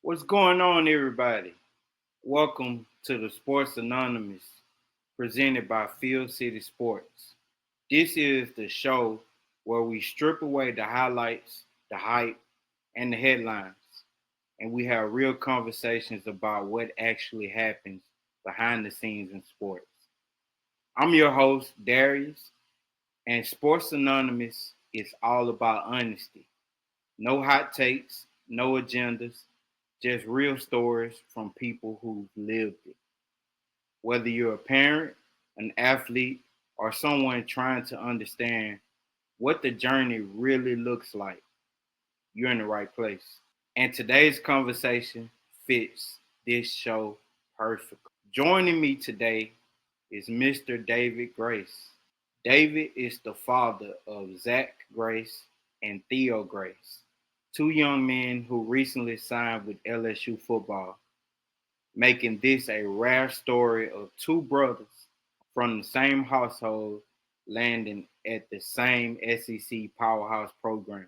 What's going on, everybody? Welcome to the Sports Anonymous, presented by Field City Sports. This is the show where we strip away the highlights, the hype, and the headlines, and we have real conversations about what actually happens behind the scenes in sports. I'm your host, Darius, and Sports Anonymous is all about honesty. No hot takes, no agendas, just real stories from people who've lived it. Whether you're a parent, an athlete, or someone trying to understand what the journey really looks like, you're in the right place. And today's conversation fits this show perfectly. Joining me today is Mr. David Grace. David is the father of Zach Grace and Theo Grace, two young men who recently signed with LSU football, making this a rare story of two brothers from the same household landing at the same SEC powerhouse program.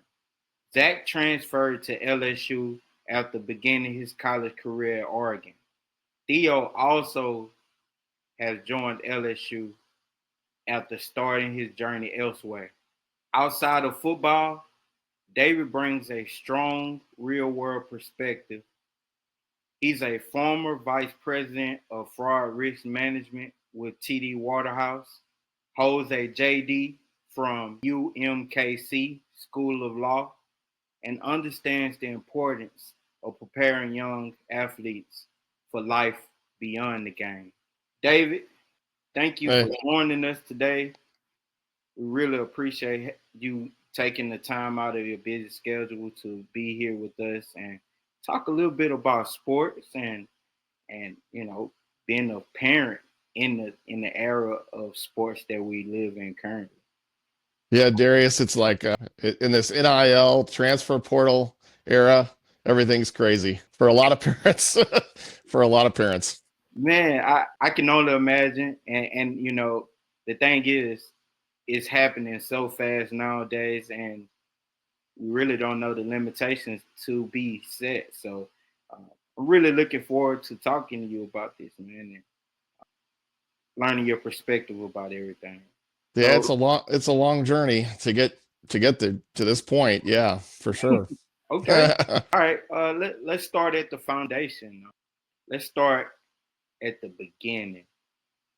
Zach transferred to LSU after beginning his college career at Oregon. Theo also has joined LSU after starting his journey elsewhere. Outside of football, David brings a strong real world perspective. He's a former vice president of fraud risk management with TD Waterhouse, holds a JD from UMKC School of Law, and understands the importance of preparing young athletes for life beyond the game. David, thank you for Hey, joining us today. We really appreciate you taking the time out of your busy schedule to be here with us and talk a little bit about sports and being a parent in the era of sports that we live in currently. yeah, Darius, it's like in this NIL transfer portal era, everything's crazy for a lot of parents. For a lot of parents. Man, I can only imagine, and the thing is, it's happening so fast nowadays, and we really don't know the limitations to be set. So uh, I'm really looking forward to talking to you about this, man, and learning your perspective about everything. Yeah, So, it's a long journey to get to this point. Yeah, for sure. okay, all right. Let's start at the foundation. Let's start at the beginning.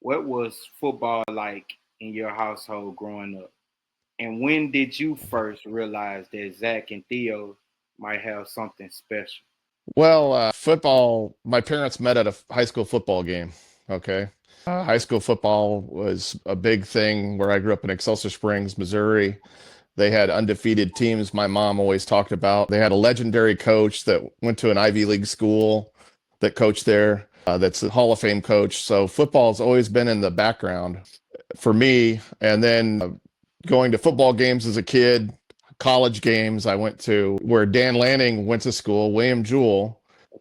What was football like in your household growing up? And when did you first realize that Zach and Theo might have something special? Well, football, my parents met at a high school football game. Okay. High school football was a big thing where I grew up in Excelsior Springs, Missouri. They had undefeated teams my mom always talked about. They had a legendary coach that went to an Ivy League school that coached there, that's a Hall of Fame coach. So football's always been in the background for me. And then going to football games as a kid, college games, I went to where Dan Lanning went to school, William Jewell.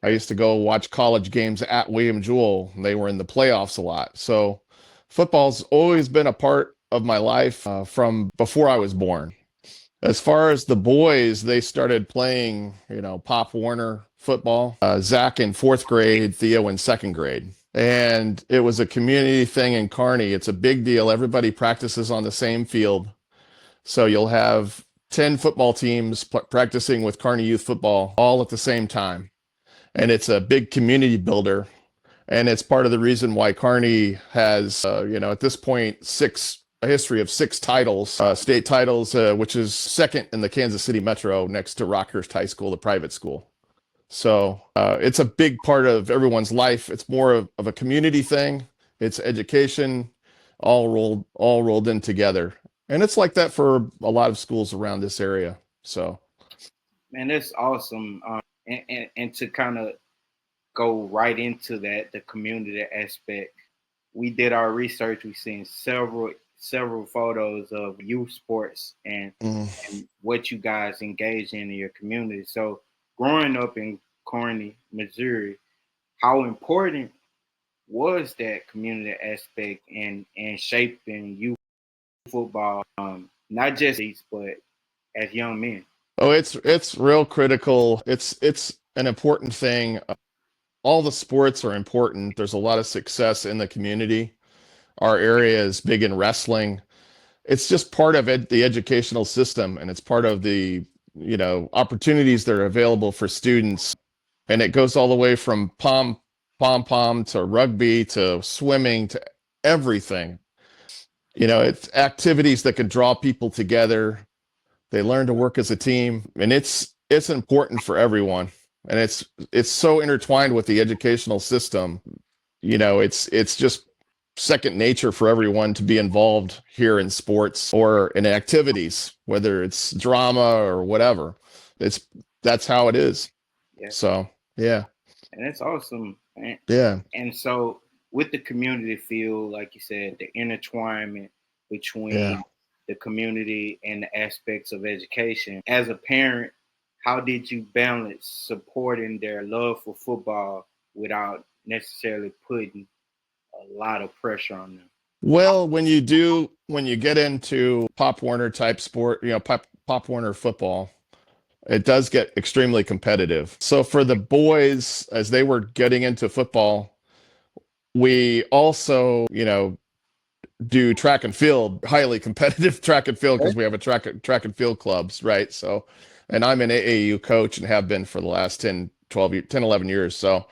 I Okay. used to go watch college games at William Jewell. They were in the playoffs a lot. So football's always been a part of my life from before I was born. As far as the boys, they started playing, Pop Warner football. Zach in fourth grade, Theo in second grade. And it was a community thing in Kearney. It's a big deal. Everybody practices on the same field. So you'll have 10 football teams practicing with Kearney youth football all at the same time. And it's a big community builder. And it's part of the reason why Kearney has, at this point, a history of six titles, state titles, which is second in the Kansas City Metro next to Rockhurst High School, the private school. So it's a big part of everyone's life. It's more of a community thing. It's education, all rolled in together, and it's like that for a lot of schools around this area. So Man, that's awesome. And to kind of go right into that, the community aspect. We did our research. We've seen several photos of youth sports mm. and what you guys engage in your community. So growing up in Kearney, Missouri, how important was that community aspect and shaping youth football, not just these, but as young men? Oh, it's real critical. It's an important thing. All the sports are important. There's a lot of success in the community. Our area is big in wrestling. It's just part of the educational system, and it's part of the, opportunities that are available for students. And it goes all the way from pom-pom to rugby to swimming to everything. It's activities that can draw people together. They learn to work as a team, and it's important for everyone. And it's so intertwined with the educational system. It's just second nature for everyone to be involved here in sports or in activities, whether it's drama or whatever. That's how it is. Yeah. So, yeah. And that's awesome, man. Yeah. And so with the community feel, like you said, the intertwinement between the community and the aspects of education. As a parent, how did you balance supporting their love for football without necessarily putting a lot of pressure on them? Well, when you get into Pop Warner type sport, Pop Warner football, it does get extremely competitive. So for the boys, as they were getting into football, we also, do track and field, highly competitive track and field, because we have a track and field clubs, right? So, and I'm an AAU coach and have been for the last 10, 11 years. So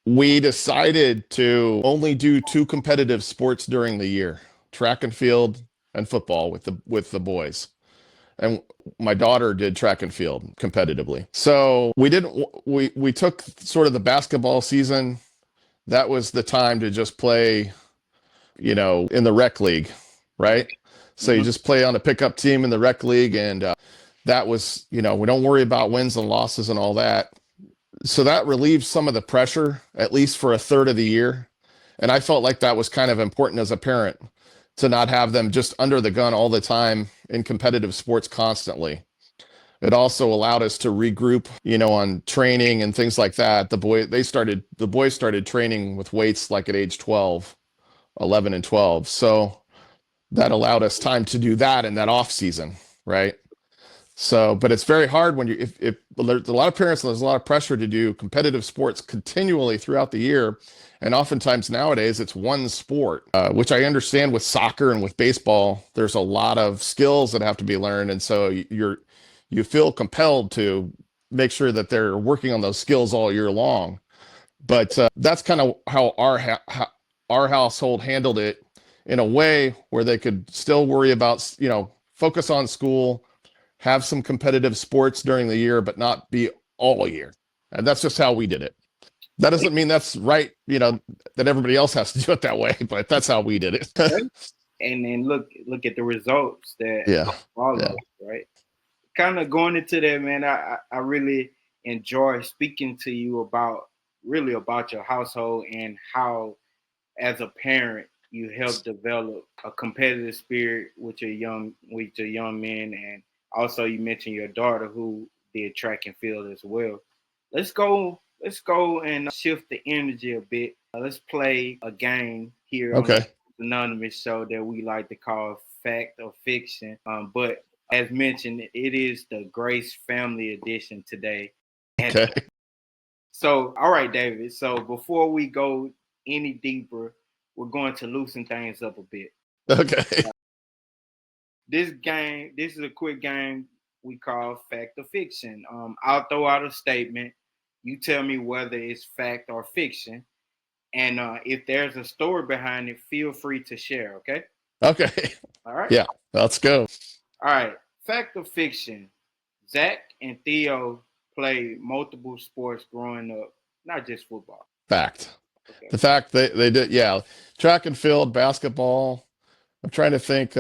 we decided to only do 2 competitive sports during the year, track and field and football with the boys. And my daughter did track and field competitively. So we took sort of the basketball season. That was the time to just play, in the rec league, right? So you just play on a pickup team in the rec league, and that was, we don't worry about wins and losses and all that. So that relieved some of the pressure, at least for a third of the year. And I felt like that was kind of important as a parent, to not have them just under the gun all the time in competitive sports constantly. It also allowed us to regroup, on training and things like that. The boys started training with weights like at age 12, 11 and 12. So that allowed us time to do that in that off season, right? So, but it's very hard when if there's a lot of parents and there's a lot of pressure to do competitive sports continually throughout the year. And oftentimes nowadays it's one sport, which I understand with soccer and with baseball, there's a lot of skills that have to be learned. And so you feel compelled to make sure that they're working on those skills all year long. But that's kind of how our household handled it, in a way where they could still worry about, focus on school, have some competitive sports during the year, but not be all year. And that's just how we did it. That doesn't mean that's right, that everybody else has to do it that way, but that's how we did it. And then look at the results that follow, right? Kind of going into that, man, I really enjoy speaking to you about your household and how, as a parent, you help develop a competitive spirit with your young men. And also you mentioned your daughter who did track and field as well. Let's go and shift the energy a bit. Let's play a game here on the Anonymous show that we like to call Fact or Fiction. But as mentioned, it is the Grace Family Edition today. Okay. So, all right, David. So before we go any deeper, we're going to loosen things up a bit. Okay. This is a quick game we call Fact or Fiction. I'll throw out a statement. You tell me whether it's fact or fiction. And if there's a story behind it, feel free to share, okay? Okay. All right? Yeah, let's go. All right. Fact or fiction? Zach and Theo played multiple sports growing up, not just football. Fact. Okay. The fact they did, track and field, basketball. I'm trying to think,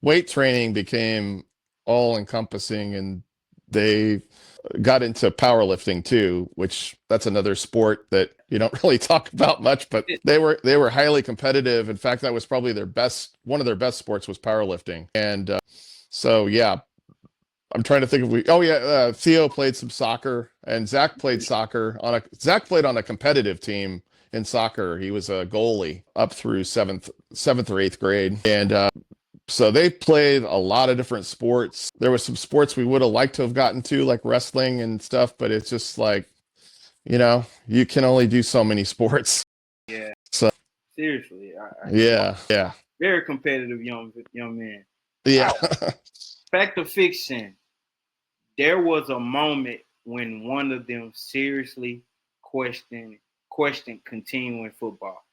weight training became all encompassing, and they got into powerlifting too, which that's another sport that you don't really talk about much, but they were highly competitive. In fact, that was probably one of their best sports was powerlifting. And so, yeah, I'm trying to think if Theo played some soccer, and Zach played soccer Zach played on a competitive team in soccer. He was a goalie up through seventh or eighth grade. And So they played a lot of different sports. There was some sports we would have liked to have gotten to, like wrestling and stuff, but it's just like, you can only do so many sports. Yeah. So Seriously, yeah. very competitive young man. Yeah. Fact or fiction? There was a moment when one of them seriously questioned continuing football.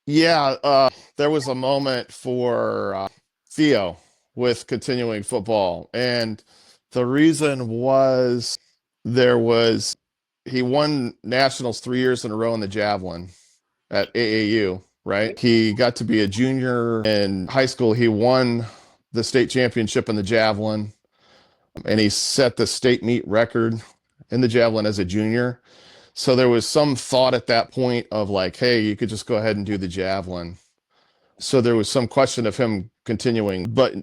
Yeah, there was a moment for Theo with continuing football, and the reason was there was he won nationals 3 years in a row in the javelin at AAU, right? He got to be a junior in high school. He won the state championship in the javelin, and he set the state meet record in the javelin as a junior. So there was some thought at that point of like, hey, you could just go ahead and do the javelin. So there was some question of him continuing, but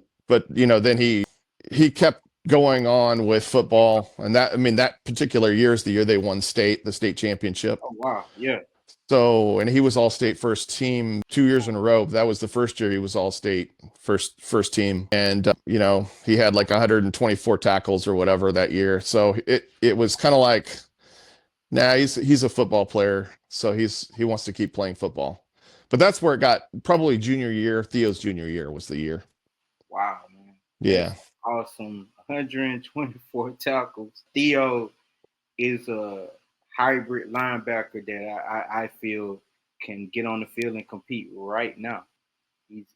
then he kept going on with football, and that particular year is the year they won the state championship. Oh wow, yeah. So, and he was all state first team 2 years in a row. That was the first year he was all state first team, and he had like 124 tackles or whatever that year. So it was kind of like, nah, he's a football player, so he wants to keep playing football. But that's where it got. Probably junior year. Theo's junior year was the year. Wow, man. Yeah. That's awesome. 124 tackles. Theo is a hybrid linebacker that I feel can get on the field and compete right now.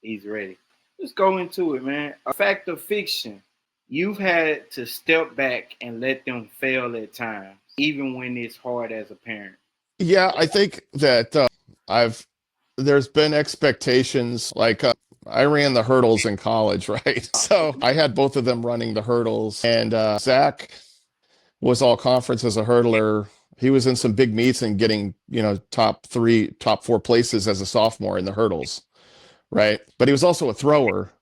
He's ready. Let's go into it, man. A fact or fiction. You've had to step back and let them fail at times, even when it's hard as a parent. Yeah, I think that there's been expectations. Like I ran the hurdles in college, right? So I had both of them running the hurdles, and Zach was all conference as a hurdler. He was in some big meets and getting top 4 places as a sophomore in the hurdles, right? But he was also a thrower,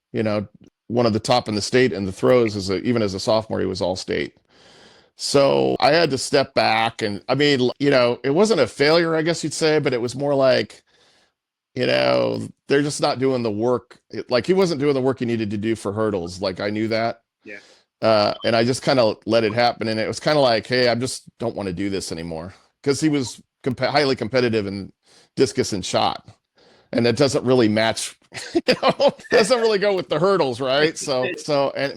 one of the top in the state in the throws. Even as a sophomore, he was all state. So I had to step back, and I mean, it wasn't a failure, I guess you'd say, but it was more like, they're just not doing the work. Like he wasn't doing the work he needed to do for hurdles. Like I knew that. Yeah. And I just kind of let it happen. And it was kind of like, hey, I just don't want to do this anymore. Because he was highly competitive in discus and shot. And it doesn't really match, doesn't really go with the hurdles, right? So and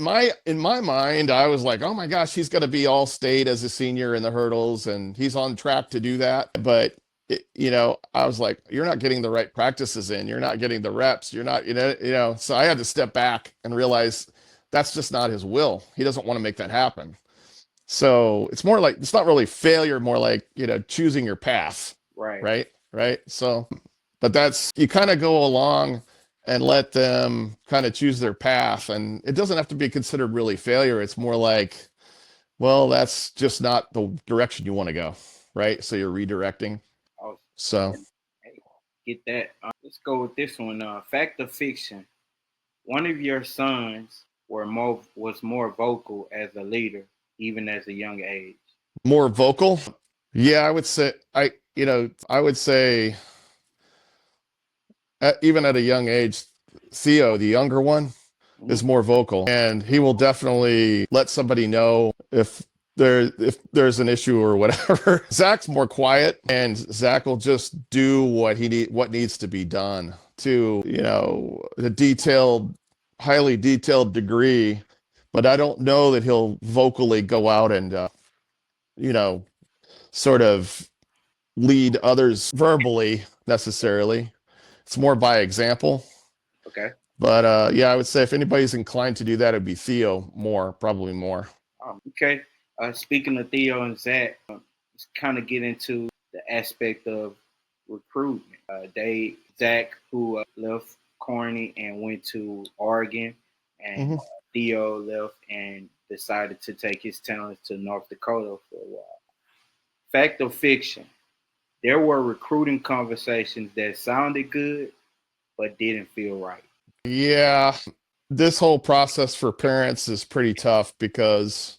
in my mind, I was like, oh my gosh, he's going to be all state as a senior in the hurdles, and he's on track to do that. But I was like, you're not getting the right practices in, you're not getting the reps, you're not, so I had to step back and realize that's just not his will. He doesn't want to make that happen. So it's more like, it's not really failure, more like, choosing your path. Right. Right. So, but you kind of go along and let them kind of choose their path. And it doesn't have to be considered really failure. It's more like, well, that's just not the direction you want to go. Right. So you're redirecting. Awesome. So hey, get that. Let's go with this one. Fact or fiction? One of your sons was more vocal as a leader, even as a young age. More vocal? Yeah, I would say even at a young age, Theo, the younger one, is more vocal, and he will definitely let somebody know if there's an issue or whatever. Zach's more quiet, and Zach will just do what needs to be done to the highly detailed degree. But I don't know that he'll vocally go out and sort of lead others verbally necessarily. It's more by example. Okay. But yeah, I would say if anybody's inclined to do that, it'd be Theo probably more. Okay. Speaking of Theo and Zach, let's kind of get into the aspect of recruitment. Zach, who left Corny and went to Oregon, and Theo left and decided to take his talents to North Dakota for a while. Fact or fiction? There were recruiting conversations that sounded good, but didn't feel right. Yeah, this whole process for parents is pretty tough because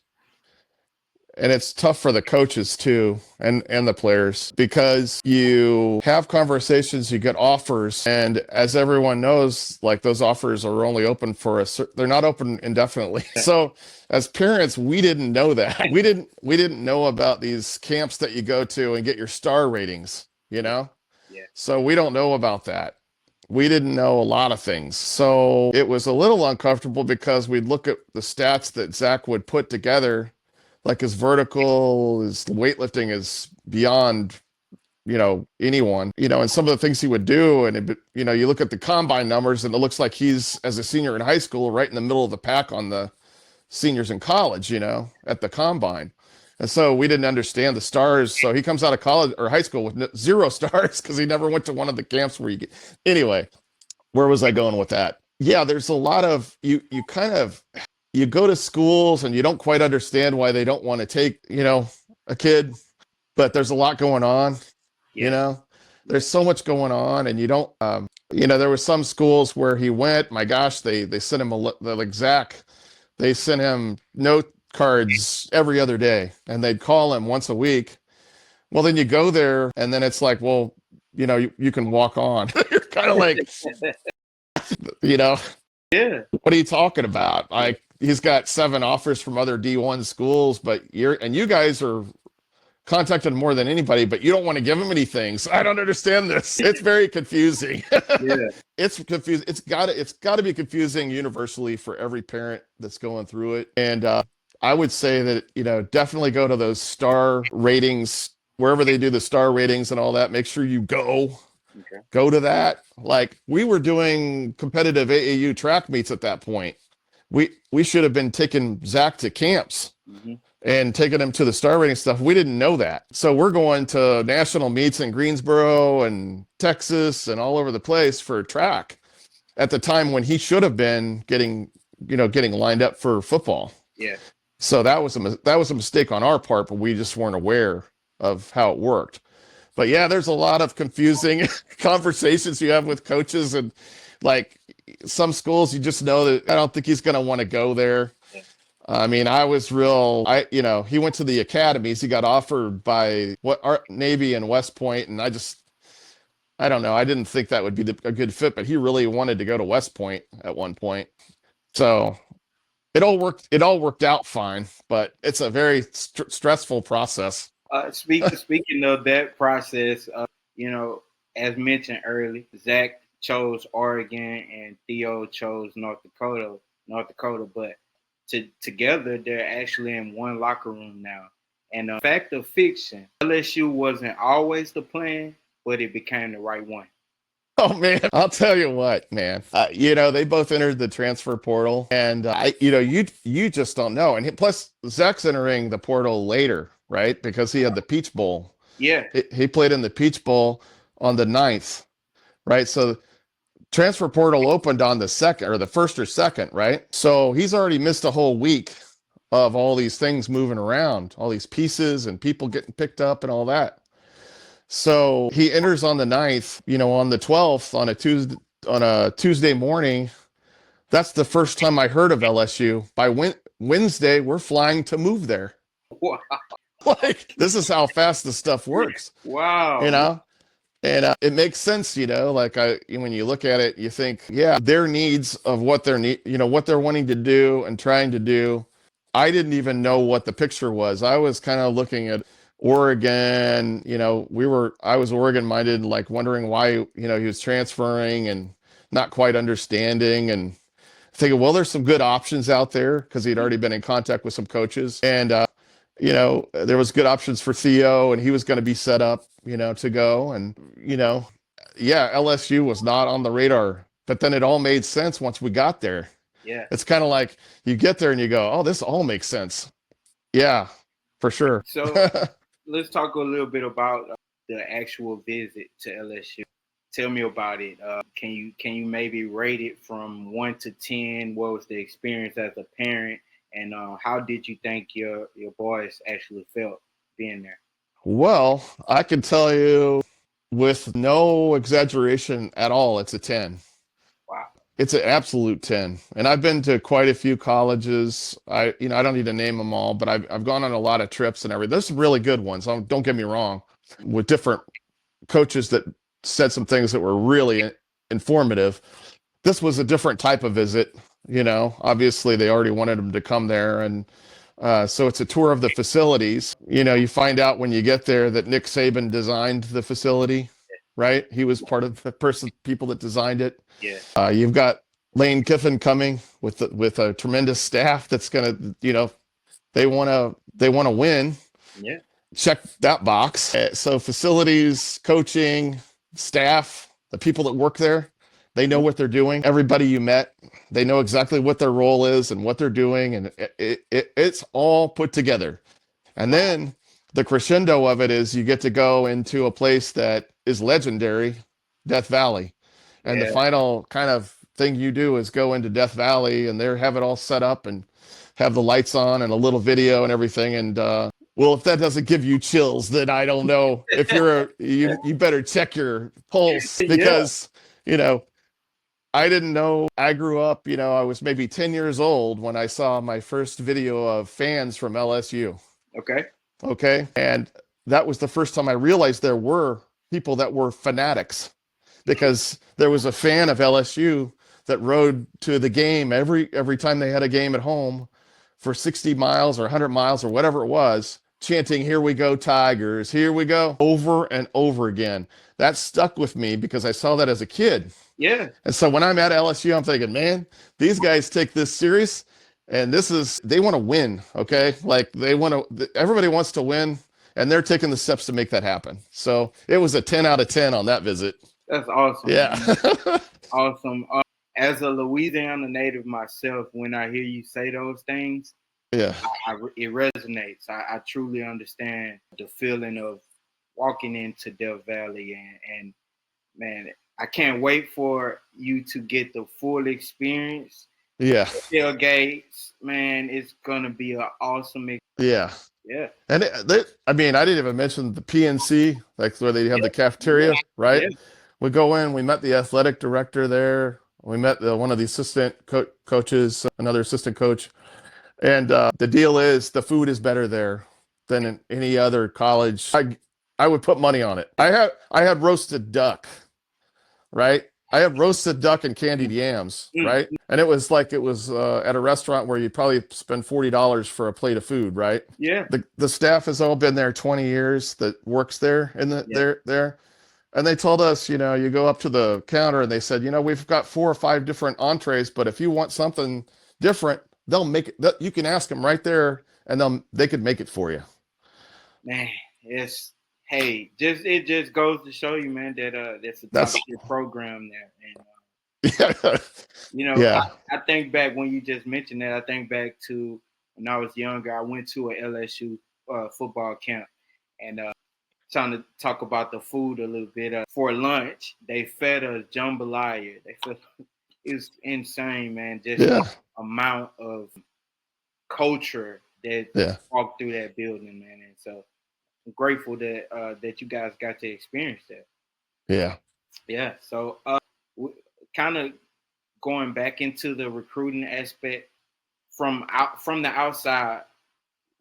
And it's tough for the coaches too, and the players, because you have conversations, you get offers, and as everyone knows, like those offers are only open for they're not open indefinitely. So as parents, we didn't know that. We didn't know about these camps that you go to and get your star ratings, you know? Yeah. So we don't know about that. We didn't know a lot of things. So it was a little uncomfortable because we'd look at the stats that Zach would put together, like his vertical, his weightlifting is beyond, anyone, and some of the things he would do. And, you look at the combine numbers and it looks like he's, as a senior in high school, right in the middle of the pack on the seniors in college, at the combine. And so we didn't understand the stars. So he comes out of college or high school with zero stars because he never went to one of the camps where you get. Anyway, where was I going with that? Yeah, there's a lot of you go to schools and you don't quite understand why they don't want to take, a kid, but there's a lot going on, there's so much going on, and you don't, there was some schools where he went, my gosh, they sent him like Zach, they sent him note cards every other day and they'd call him once a week. Well, then you go there and then it's like, well, you can walk on. You're kind of like, Yeah. what are you talking about? Like, he's got 7 offers from other D1 schools, but you guys are contacted more than anybody, but you don't want to give him anything. So I don't understand this. It's very confusing. Yeah. It's confusing. It's got to be confusing universally for every parent that's going through it. And I would say that, definitely go to those star ratings, wherever they do the star ratings and all that. Make sure you go. Okay. Go to that. Like, we were doing competitive AAU track meets at that point. We should have been taking Zach to camps and taking him to the star rating stuff. We didn't know that. So we're going to national meets in Greensboro and Texas and all over the place for track at the time when he should have been getting lined up for football. Yeah. So that was a mistake on our part, but we just weren't aware of how it worked. But yeah, there's a lot of confusing conversations you have with coaches, and like some schools, you just know that I don't think he's going to want to go there. Yeah. I mean, he went to the academies. He got offered by Navy and West Point, and I don't know. I didn't think that would be a good fit, but he really wanted to go to West Point at one point. So it all worked out fine, but it's a very stressful process. Speaking of that process, as mentioned earlier, Zach chose Oregon and Theo chose North Dakota, but together they're actually in one locker room now. And fact of fiction, LSU wasn't always the plan, but it became the right one. Oh man, I'll tell you what, man. They both entered the transfer portal, and you just don't know. And plus, Zach's entering the portal later, right? Because he had the Peach Bowl. Yeah, he played in the Peach Bowl on the 9th, right? So transfer portal opened on the 2nd, or the 1st or 2nd, right? So he's already missed a whole week of all these things moving around, all these pieces and people getting picked up and all that. So he enters on the 9th, on the 12th, on a Tuesday morning. That's the first time I heard of LSU. By Wednesday, we're flying to move there. wow. Like, this is how fast this stuff works. Wow. And it makes sense, like when you look at it, you think, yeah, their needs of what what they're wanting to do and trying to do. I didn't even know what the picture was. I was kind of looking at Oregon, I was Oregon minded, like wondering why, he was transferring and not quite understanding, and thinking, well, there's some good options out there because he'd already been in contact with some coaches, and, there was good options for Theo, and he was going to be set up, to go. And, yeah, LSU was not on the radar, but then it all made sense once we got there. Yeah. It's kind of like you get there and you go, oh, this all makes sense. Yeah, for sure. So let's talk a little bit about the actual visit to LSU. Tell me about it. Can you maybe rate it from 1 to 10? What was the experience as a parent, and how did you think your boys actually felt being there? Well, I can tell you with no exaggeration at all, it's a 10. Wow. It's an absolute 10. And I've been to quite a few colleges. I don't need to name them all, but I've gone on a lot of trips and everything. There's some really good ones. Don't get me wrong, with different coaches that said some things that were really informative. This was a different type of visit. Obviously they already wanted them to come there, and so it's a tour of the facilities. You find out when you get there that Nick Saban designed the facility, right? He was part of the people that designed it. Yeah. You've got Lane Kiffin coming with a tremendous staff that's gonna, they want to win. Yeah. Check that box. So facilities, coaching, staff, the people that work there, they know what they're doing. Everybody you met, they know exactly what their role is and what they're doing, and it's all put together. And then the crescendo of it is you get to go into a place that is legendary, Death Valley. And the Yeah. final kind of thing you do is go into Death Valley, and they have it all set up and have the lights on and a little video and everything. And well, if that doesn't give you chills, then I don't know. If you better check your pulse, because I didn't know. I grew up, I was maybe 10 years old when I saw my first video of fans from LSU. Okay. Okay. And that was the first time I realized there were people that were fanatics, because there was a fan of LSU that rode to the game every time they had a game at home for 60 miles or 100 miles or whatever it was, chanting, "Here we go, Tigers, here we go," over and over again. That stuck with me because I saw that as a kid. Yeah. And so when I'm at LSU, I'm thinking, man, these guys take this serious, and they want to win. Okay. Like everybody wants to win, and they're taking the steps to make that happen. So it was a 10 out of 10 on that visit. That's awesome. Yeah. Awesome. As a Louisiana native myself, when I hear you say those things, Yeah. It resonates. I truly understand the feeling of walking into Death Valley, and man, I can't wait for you to get the full experience. Yeah. Tailgates, man, it's gonna be an awesome experience. Yeah. Yeah. And I didn't even mention the PNC, like where they have the cafeteria, right? Yeah. We go in, we met the athletic director there. We met one of the assistant coaches, another assistant coach. And the deal is the food is better there than in any other college. I would put money on it. I had roasted duck, right? I had roasted duck and candied yams, right? And it was at a restaurant where you'd probably spend $40 for a plate of food, right? Yeah. The staff has all been there 20 years that works there, and there. And they told us, you go up to the counter and they said, we've got 4 or 5 different entrees, but if you want something different, they'll make it. You can ask them right there, and they could make it for you. Man, it just goes to show you, man, that that's a top-tier program there. And I think back when you just mentioned that. I think back to when I was younger. I went to a LSU football camp, and trying to talk about the food a little bit. For lunch, they fed us jambalaya. It's insane, man. Just the amount of culture that walked through that building, man. And so I'm grateful that you guys got to experience that. Yeah. Yeah. So kind of going back into the recruiting aspect from the outside,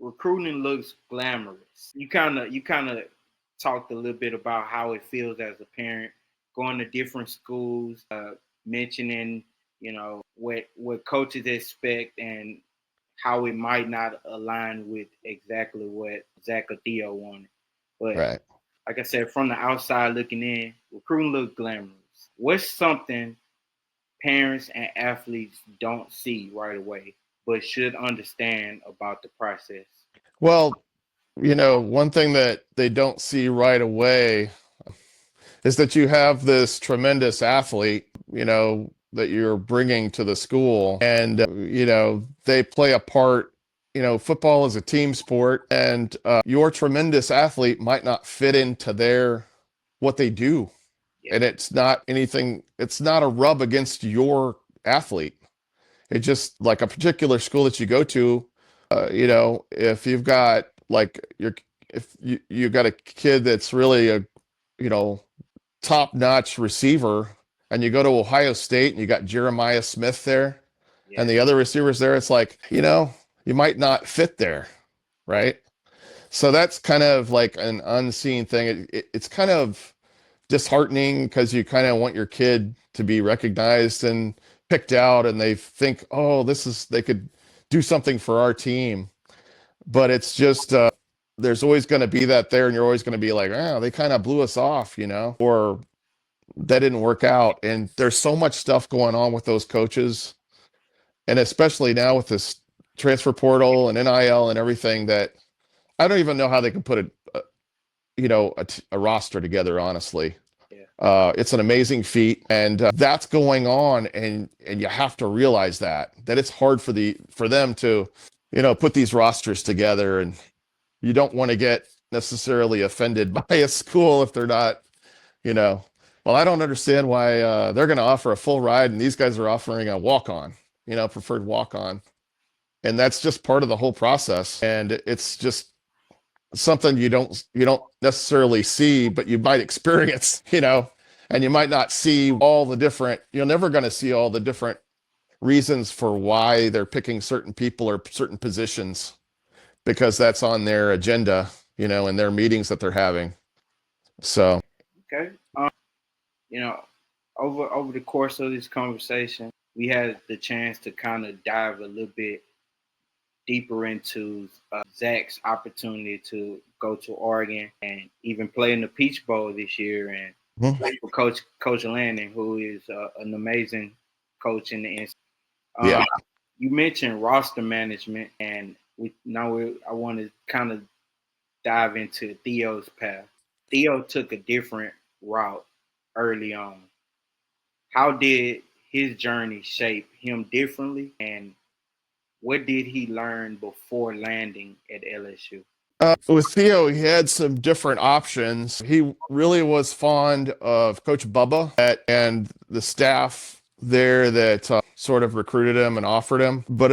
recruiting looks glamorous. You kind of talked a little bit about how it feels as a parent going to different schools, mentioning what coaches expect and how it might not align with exactly what Zach Theo wanted. But like I said, from the outside looking in, recruiting looks glamorous. What's something parents and athletes don't see right away but should understand about the process? Well, one thing that they don't see right away is that you have this tremendous athlete, that you're bringing to the school, and they play a part. Football is a team sport, and your tremendous athlete might not fit into what they do. And it's not anything, it's not a rub against your athlete. It's just like a particular school that you go to, if you've got if you got a kid that's really a, top-notch receiver, and you go to Ohio State and you got Jeremiah Smith there and Yeah. the other receivers there, it's like, you might not fit there, right? So that's kind of like an unseen thing. It's kind of disheartening because you kind of want your kid to be recognized and picked out, and they think, oh, they could do something for our team. But it's just, there's always going to be that there, and you're always going to be like, oh, they kind of blew us off, or that didn't work out. And there's so much stuff going on with those coaches, and especially now with this transfer portal and NIL and everything, that I don't even know how they can put a roster together, honestly. Yeah. It's an amazing feat, and that's going on, and you have to realize that it's hard for them to, put these rosters together, and you don't want to get necessarily offended by a school if they're not, well, I don't understand why they're going to offer a full ride and these guys are offering a walk-on, preferred walk-on, and that's just part of the whole process, and it's just something you don't necessarily see, but you might experience, and you might not see you're never going to see all the different reasons for why they're picking certain people or certain positions, because that's on their agenda, in their meetings that they're having. So, Okay. You know, over the course of this conversation, we had the chance to kind of dive a little bit deeper into Zach's opportunity to go to Oregon and even play in the Peach Bowl this year, and play for Coach Lanning, who is an amazing coach in the NCAA. yeah. You mentioned roster management, and I want to kind of dive into Theo's path. Theo took a different route early on. How did his journey shape him differently, and what did he learn before landing at LSU? With Theo, he had some different options. He really was fond of Coach Bubba and the staff there that sort of recruited him and offered him. But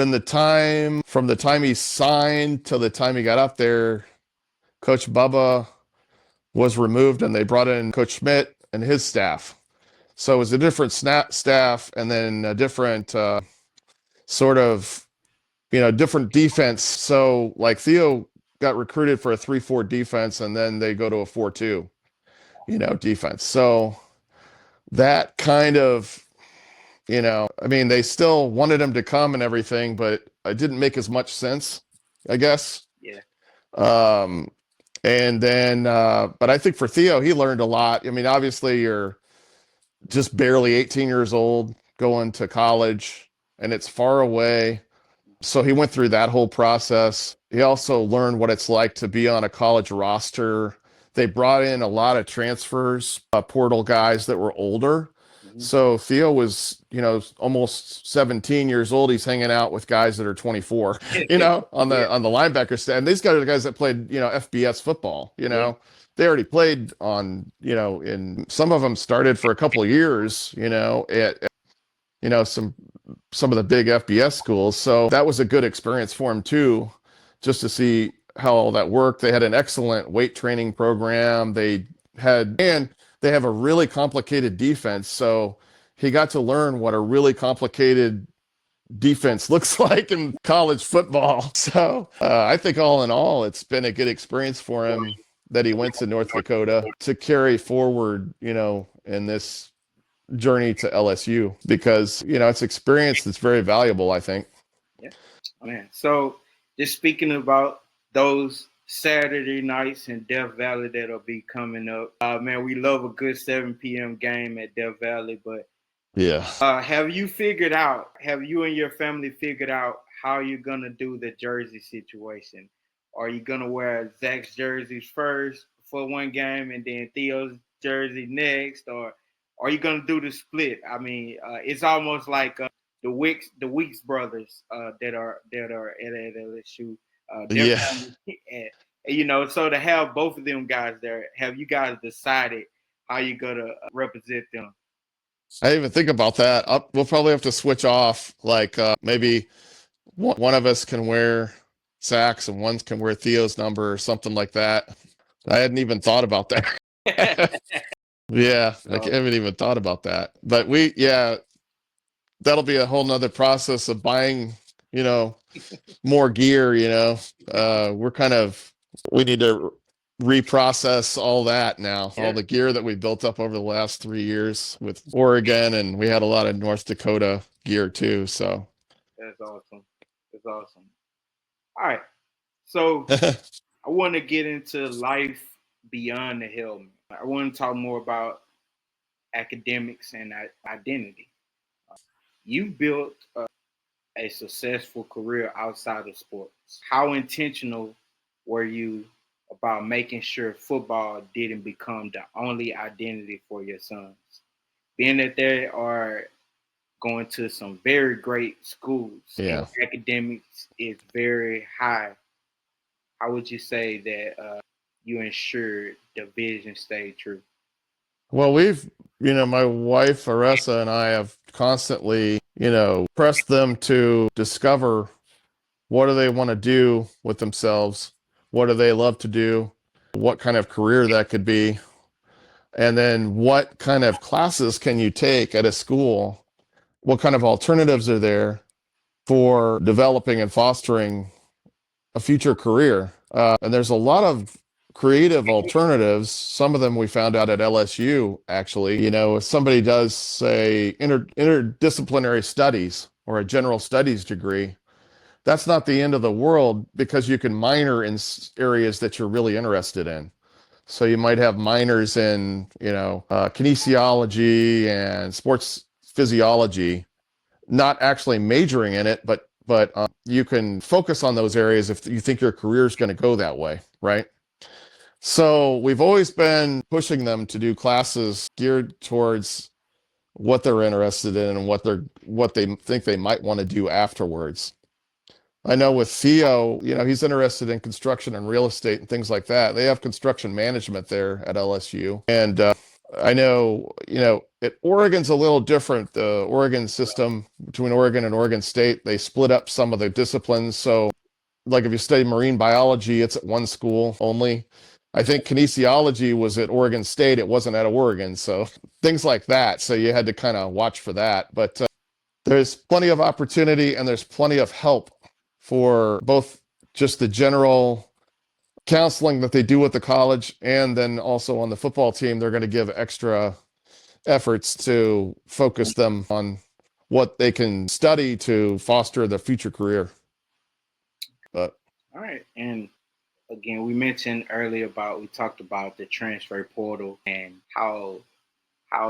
from the time he signed till the time he got up there, Coach Bubba was removed and they brought in Coach Schmidt and his staff. So it was a different staff, and then a different sort of, different defense. So like Theo got recruited for a 3-4 defense, and then they go to a 4-2, defense. So that kind of, I mean, they still wanted him to come and everything, but it didn't make as much sense, I guess. Yeah. And then, but I think for Theo, he learned a lot. I mean, obviously you're just barely 18 years old going to college, and it's far away. So he went through that whole process. He also learned what it's like to be on a college roster. They brought in a lot of transfers, portal guys that were older. Mm-hmm. So Theo was, almost 17 years old. He's hanging out with guys that are 24, on the linebacker stand. And these guys are the guys that played, FBS football, Yeah. They already played on, in some of them started for a couple of years, at some of the big FBS schools. So that was a good experience for him too, just to see how all that worked. They had an excellent weight training program. And they have a really complicated defense. So he got to learn what a really complicated defense looks like in college football. So I think all in all, it's been a good experience for him that he went to North Dakota to carry forward, in this journey to LSU, because it's experience that's very valuable, I think. Yeah, man. So just speaking about those Saturday nights in Death Valley that'll be coming up, man, we love a good 7 p.m. game at Death Valley. But yeah, have you and your family figured out how you're gonna do the jersey situation? Are you gonna wear Zach's jerseys first for one game and then Theo's jersey next, or are you gonna do the split? I mean, it's almost like the Weeks brothers that are at LSU. yeah. So to have both of them guys there, have you guys decided how you're gonna represent them? I didn't even think about that. We'll probably have to switch off. Like maybe one of us can wear Zach's and one can wear Theo's number or something like that. I hadn't even thought about that. Yeah, I So, haven't even thought about that. But yeah, that'll be a whole nother process of buying, you know, more gear, you know. We're kind of we need to reprocess all that now, all yeah, the gear that we built up over the last 3 years with Oregon, and we had a lot of North Dakota gear too. So that's awesome. That's awesome. All right. So I want to get into life beyond the helmet. I want to talk more about academics and identity. You built a successful career outside of sports. How intentional were you about making sure football didn't become the only identity for your sons? Being that they are going to some very great schools and yeah. academics is very high, how would you say that you ensured the vision stayed true? Well, my wife Aressa and I have constantly, pressed them to discover what do they want to do with themselves, what do they love to do, what kind of career that could be, and then what kind of classes can you take at a school, what kind of alternatives are there for developing and fostering a future career. And there's a lot of creative alternatives. Some of them we found out at LSU, actually. If somebody does, say, interdisciplinary studies or a general studies degree, that's not the end of the world because you can minor in areas that you're really interested in. So you might have minors in, kinesiology and sports physiology, not actually majoring in it, but you can focus on those areas if you think your career is going to go that way, right? So we've always been pushing them to do classes geared towards what they're interested in and what they think they might want to do afterwards. I know with Theo, he's interested in construction and real estate and things like that. They have construction management there at LSU. And I know, Oregon's a little different. The Oregon system between Oregon and Oregon State, they split up some of the disciplines. So, like if you study marine biology, it's at one school only. I think kinesiology was at Oregon State. It wasn't at Oregon. So things like that. So you had to kind of watch for that. But there's plenty of opportunity and there's plenty of help for both just the general counseling that they do at the college and then also on the football team, they're going to give extra efforts to focus them on what they can study to foster their future career. But All right. And again, we talked about the transfer portal and how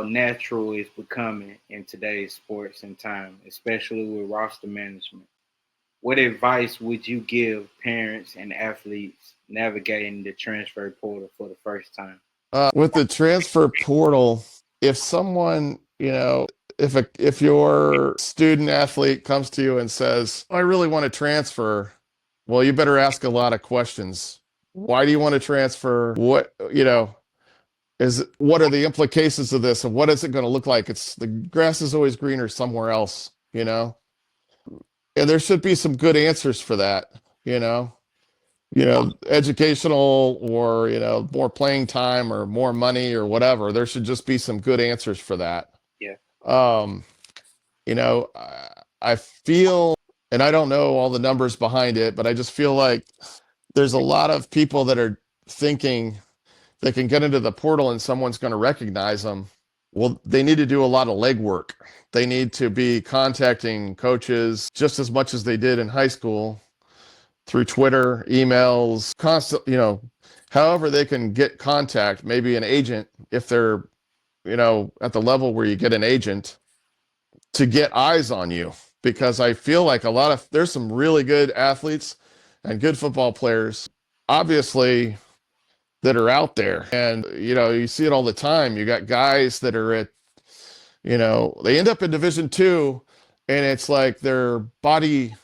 natural it's becoming in today's sports and time, especially with roster management. What advice would you give parents and athletes navigating the transfer portal for the first time? with the transfer portal, if someone, if your student athlete comes to you and says, "I really want to transfer," well, you better ask a lot of questions. Why do you want to transfer? What are the implications of this and what is it going to look like? It's the grass is always greener somewhere else, and there should be some good answers for that, you know, educational or, more playing time or more money or whatever. There should just be some good answers for that. Yeah. Um, I feel, and I don't know all the numbers behind it, but I just feel like there's a lot of people that are thinking they can get into the portal and someone's going to recognize them. Well, they need to do a lot of legwork. They need to be contacting coaches just as much as they did in high school through Twitter, emails, constant, however they can get contact, maybe an agent if they're, at the level where you get an agent to get eyes on you. Because I feel like there's some really good athletes and good football players, obviously, that are out there. And, you see it all the time. You got guys that are at, they end up in Division II and it's like their body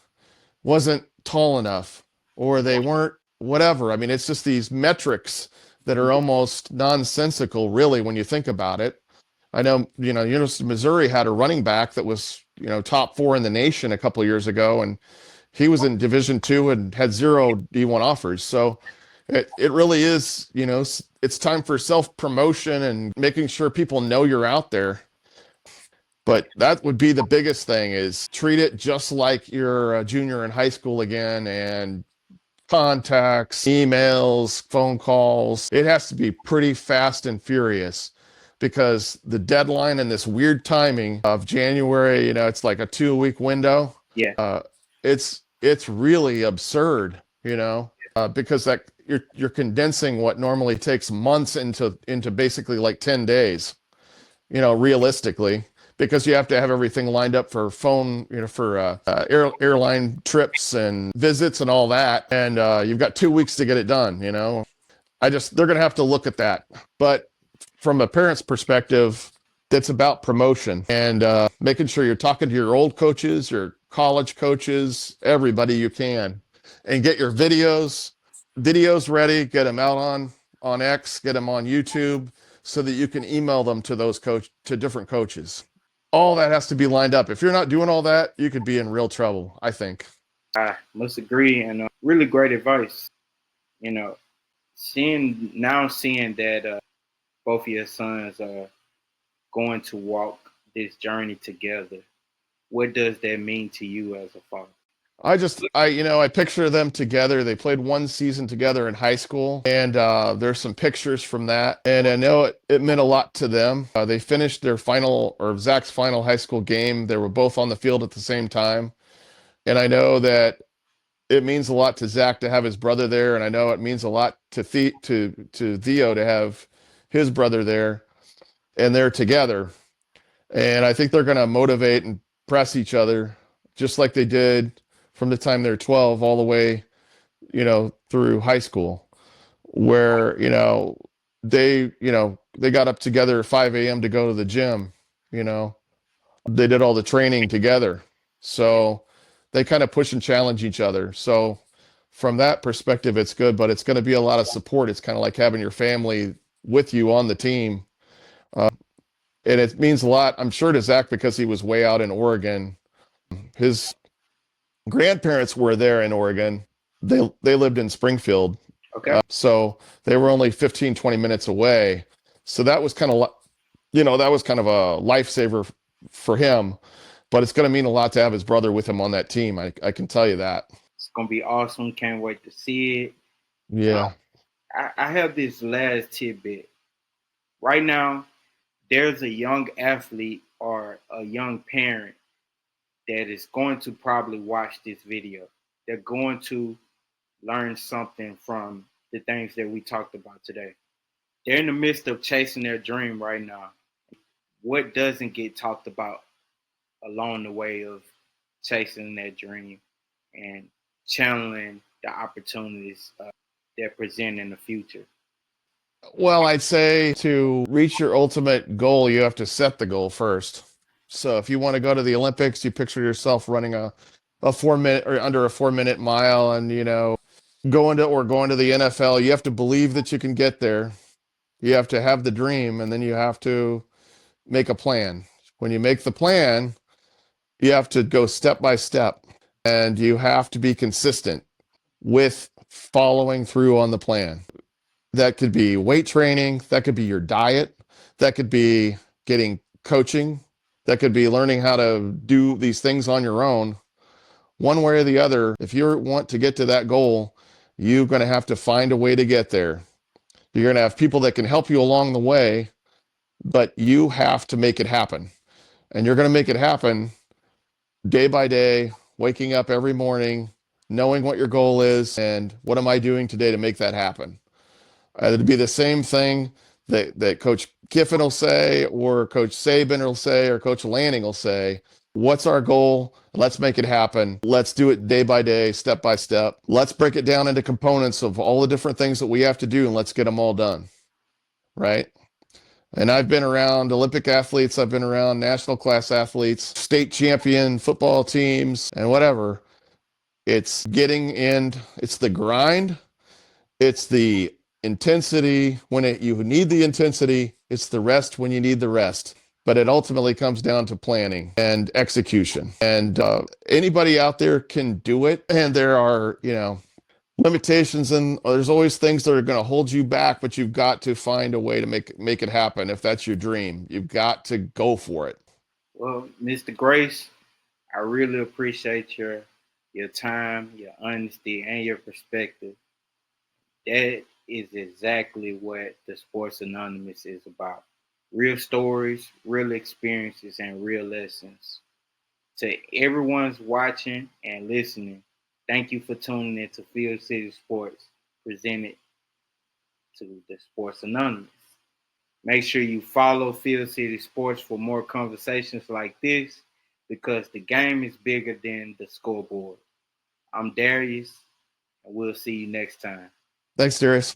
wasn't tall enough or they weren't whatever. I mean, it's just these metrics that are almost nonsensical, really, when you think about it. I know, University of Missouri had a running back that was, top 4 in the nation a couple of years ago, and he was in Division II and had 0 D1 offers. So, It really is, it's time for self-promotion and making sure people know you're out there. But that would be the biggest thing, is treat it just like you're a junior in high school again, and contacts, emails, phone calls. It has to be pretty fast and furious, because the deadline and this weird timing of January, it's like a 2-week window. Yeah. It's really absurd, because that you're condensing what normally takes months into basically like 10 days, realistically, because you have to have everything lined up for phone, for airline trips and visits and all that. And you've got 2 weeks to get it done, they're going to have to look at that. But from a parent's perspective, it's about promotion and making sure you're talking to your old coaches, your college coaches, everybody you can, and get your videos ready, get them out on X, get them on YouTube, so that you can email them to to different coaches. All that has to be lined up. If you're not doing all that, you could be in real trouble, I think. I must agree, and really great advice. Seeing that both of your sons are going to walk this journey together, what does that mean to you as a father? I picture them together. They played one season together in high school, and there's some pictures from that. And I know it meant a lot to them. They finished their Zach's final high school game. They were both on the field at the same time. And I know that it means a lot to Zach to have his brother there. And I know it means a lot to Theo to have his brother there, and they're together. And I think they're going to motivate and press each other, just like they did from the time they're 12 all the way, through high school, where, they got up together at 5 a.m. to go to the gym. They did all the training together. So they kind of push and challenge each other. So from that perspective, it's good, but it's going to be a lot of support. It's kind of like having your family with you on the team. And it means a lot, I'm sure, to Zach, because he was way out in Oregon. His grandparents were there in Oregon. They lived in Springfield. Okay. So they were only 15, 20 minutes away. So that was kind of, a lifesaver for him. But it's going to mean a lot to have his brother with him on that team. I can tell you that. It's going to be awesome. Can't wait to see it. Yeah. I have this last tidbit. Right now, there's a young athlete or a young parent that is going to probably watch this video. They're going to learn something from the things that we talked about today. They're in the midst of chasing their dream right now. What doesn't get talked about along the way of chasing their dream and channeling the opportunities that present in the future? Well, I'd say to reach your ultimate goal, you have to set the goal first. So if you want to go to the Olympics, you picture yourself running a 4-minute or under a 4-minute mile, and going to the NFL. You have to believe that you can get there. You have to have the dream, and then you have to make a plan. When you make the plan, you have to go step by step, and you have to be consistent with following through on the plan. That could be weight training. That could be your diet. That could be getting coaching. That could be learning how to do these things on your own. One way or the other, if you want to get to that goal, you're going to have to find a way to get there. You're going to have people that can help you along the way, but you have to make it happen. And you're going to make it happen day by day, waking up every morning, knowing what your goal is and what am I doing today to make that happen. It'd be the same thing that Coach Kiffin will say, or Coach Saban will say, or Coach Lanning will say. What's our goal? Let's make it happen. Let's do it day by day, step by step. Let's break it down into components of all the different things that we have to do, and let's get them all done. Right? And I've been around Olympic athletes. I've been around national class athletes, state champion football teams, and whatever. It's it's the grind. It's the intensity when you need the intensity. It's the rest when you need the rest. But it ultimately comes down to planning and execution. And anybody out there can do it. And there are limitations, and there's always things that are going to hold you back, but you've got to find a way to make it happen. If that's your dream, you've got to go for it. Well, Mr. Grace, I really appreciate your time, your honesty, and your perspective. That is exactly what the Sports Anonymous is about. Real stories, real experiences, and real lessons. To everyone's watching and listening, thank you for tuning in to Field City Sports, presented to the Sports Anonymous. Make sure you follow Field City Sports for more conversations like this because the game is bigger than the scoreboard. I'm Darius, and we'll see you next time. Thanks, Darius.